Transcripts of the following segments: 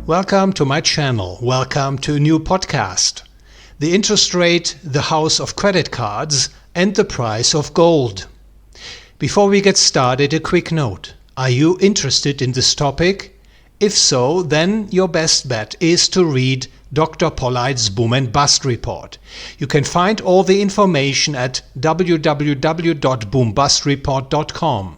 Welcome to my channel. Welcome to a new podcast. The interest rate, the house of credit cards, and the price of gold. Before we get started, a quick note. Are you interested in this topic? If so, then your best bet is to read Dr. Polite's Boom and Bust report. You can find all the information at www.boombustreport.com.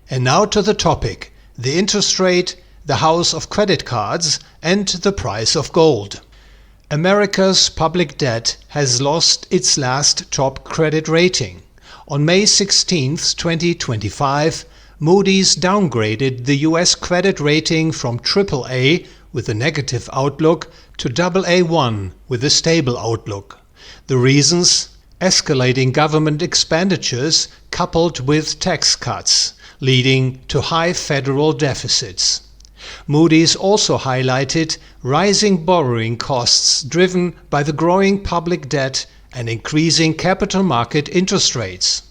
And now to the topic, the interest rate, the house of credit cards, and the price of gold. America's public debt has lost its last top credit rating. On May 16, 2025, Moody's downgraded the US credit rating from AAA with a negative outlook to AA1 with a stable outlook. The reasons? Escalating government expenditures coupled with tax cuts, leading to high federal deficits. Moody's also highlighted rising borrowing costs driven by the growing public debt and increasing capital market interest rates.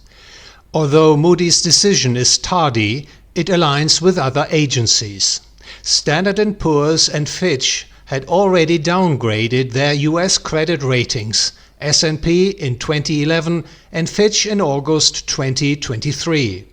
Although Moody's decision is tardy, it aligns with other agencies. Standard & Poor's and Fitch had already downgraded their US credit ratings, S&P in 2011 and Fitch in August 2023.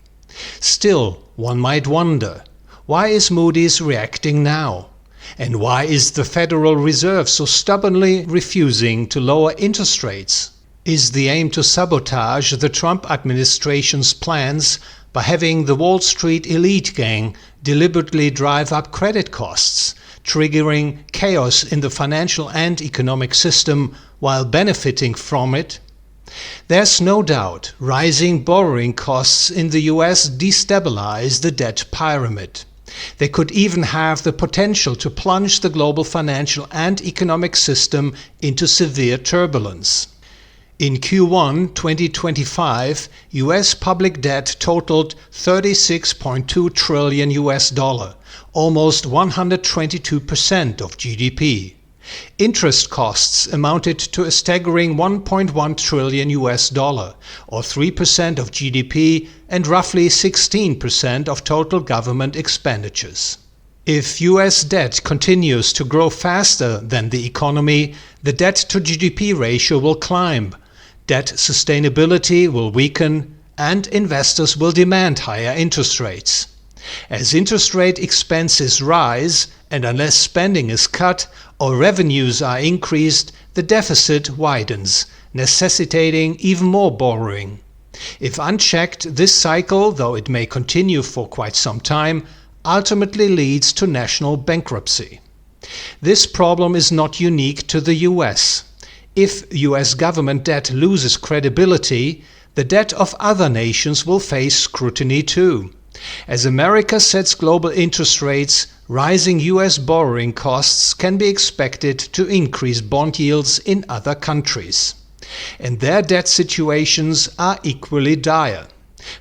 Still, one might wonder, why is Moody's reacting now? And why is the Federal Reserve so stubbornly refusing to lower interest rates? Is the aim to sabotage the Trump administration's plans by having the Wall Street elite gang deliberately drive up credit costs, triggering chaos in the financial and economic system while benefiting from it? There's no doubt rising borrowing costs in the US destabilize the debt pyramid. They could even have the potential to plunge the global financial and economic system into severe turbulence. In Q1 2025, US public debt totaled $36.2 trillion, almost 122% of GDP. Interest costs amounted to a staggering $1.1 trillion, or 3% of GDP and roughly 16% of total government expenditures. If US debt continues to grow faster than the economy, the debt to GDP ratio will climb, debt sustainability will weaken, and investors will demand higher interest rates. As interest rate expenses rise, and unless spending is cut or revenues are increased, the deficit widens, necessitating even more borrowing. If unchecked, this cycle, though it may continue for quite some time, ultimately leads to national bankruptcy. This problem is not unique to the US. If US government debt loses credibility, the debt of other nations will face scrutiny too. As America sets global interest rates, rising US borrowing costs can be expected to increase bond yields in other countries. And their debt situations are equally dire.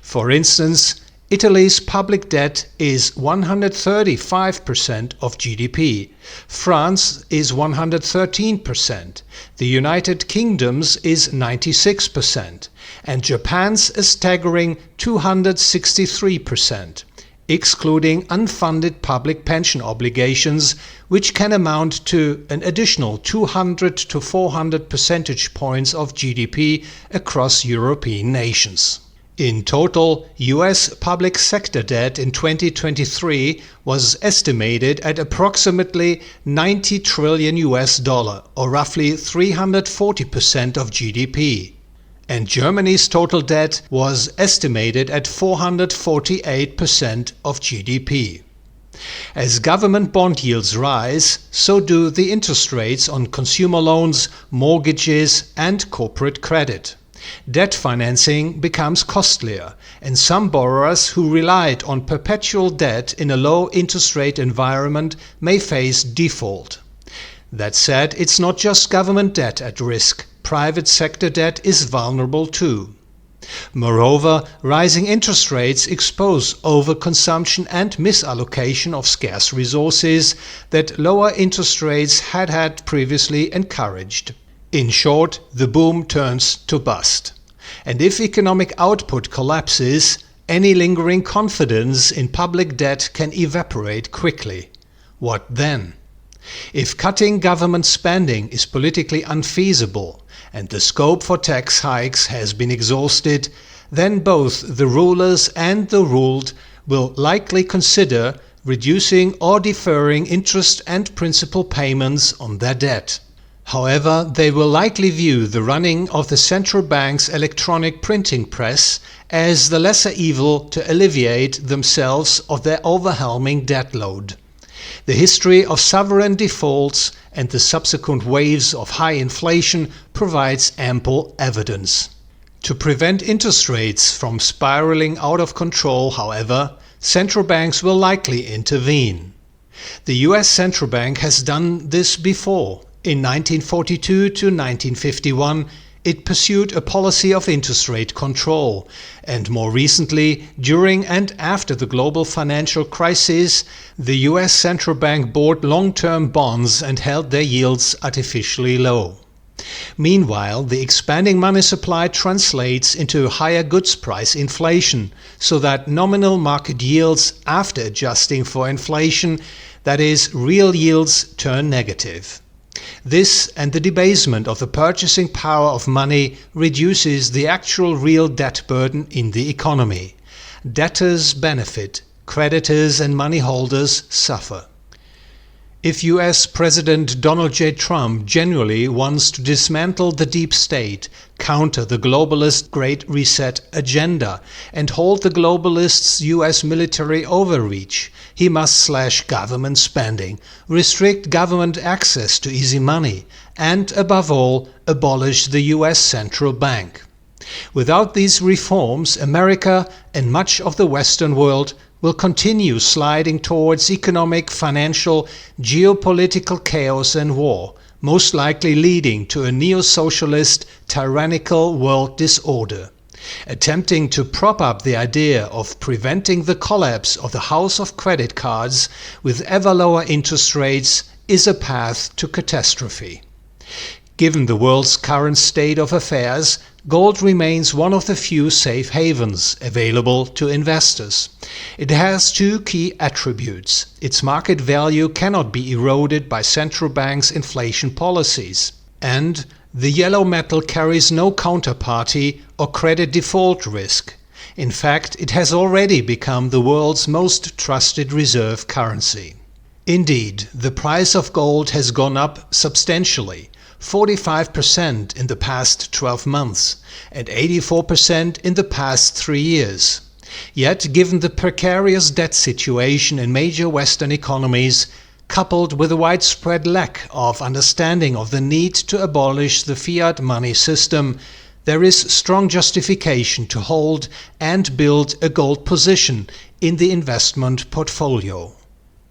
For instance, Italy's public debt is 135% of GDP, France is 113%, the United Kingdom's is 96%, and Japan's a staggering 263%, excluding unfunded public pension obligations, which can amount to an additional 200 to 400 percentage points of GDP across European nations. In total, US public sector debt in 2023 was estimated at approximately $90 trillion, or roughly 340% of GDP. And Germany's total debt was estimated at 448% of GDP. As government bond yields rise, so do the interest rates on consumer loans, mortgages, and corporate credit. Debt financing becomes costlier, and some borrowers who relied on perpetual debt in a low interest rate environment may face default. That said, it's not just government debt at risk. Private sector debt is vulnerable too. Moreover, rising interest rates expose overconsumption and misallocation of scarce resources that lower interest rates had previously encouraged. In short, the boom turns to bust. And if economic output collapses, any lingering confidence in public debt can evaporate quickly. What then? If cutting government spending is politically unfeasible and the scope for tax hikes has been exhausted, then both the rulers and the ruled will likely consider reducing or deferring interest and principal payments on their debt. However, they will likely view the running of the central bank's electronic printing press as the lesser evil to alleviate themselves of their overwhelming debt load. The history of sovereign defaults and the subsequent waves of high inflation provides ample evidence. To prevent interest rates from spiraling out of control, however, central banks will likely intervene. The US central bank has done this before. In 1942 to 1951, it pursued a policy of interest rate control, and more recently, during and after the global financial crisis, the US central bank bought long-term bonds and held their yields artificially low. Meanwhile, the expanding money supply translates into higher goods price inflation, so that nominal market yields after adjusting for inflation, that is, real yields, turn negative. This and the debasement of the purchasing power of money reduces the actual real debt burden in the economy. Debtors benefit, creditors and money holders suffer. If US President Donald J. Trump genuinely wants to dismantle the deep state, counter the globalist Great Reset agenda, and halt the globalists' US military overreach, he must slash government spending, restrict government access to easy money, and, above all, abolish the US central bank. Without these reforms, America and much of the Western world will continue sliding towards economic, financial, geopolitical chaos and war, most likely leading to a neo-socialist, tyrannical world disorder. Attempting to prop up the idea of preventing the collapse of the house of credit cards with ever lower interest rates is a path to catastrophe. Given the world's current state of affairs, gold remains one of the few safe havens available to investors. It has two key attributes. Its market value cannot be eroded by central banks' inflation policies, and the yellow metal carries no counterparty or credit default risk. In fact, it has already become the world's most trusted reserve currency. Indeed, the price of gold has gone up substantially. 45% in the past 12 months and 84% in the past 3 years. Yet, given the precarious debt situation in major Western economies, coupled with a widespread lack of understanding of the need to abolish the fiat money system, there is strong justification to hold and build a gold position in the investment portfolio.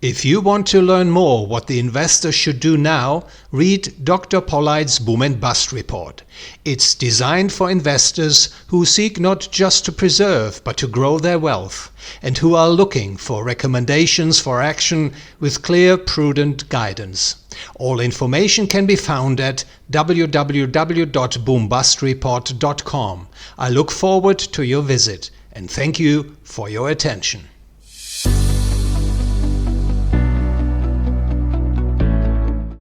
If you want to learn more what the investor should do now, read Dr. Polite's Boom and Bust report. It's designed for investors who seek not just to preserve but to grow their wealth, and who are looking for recommendations for action with clear, prudent guidance. All information can be found at www.boombustreport.com. I look forward to your visit, and thank you for your attention.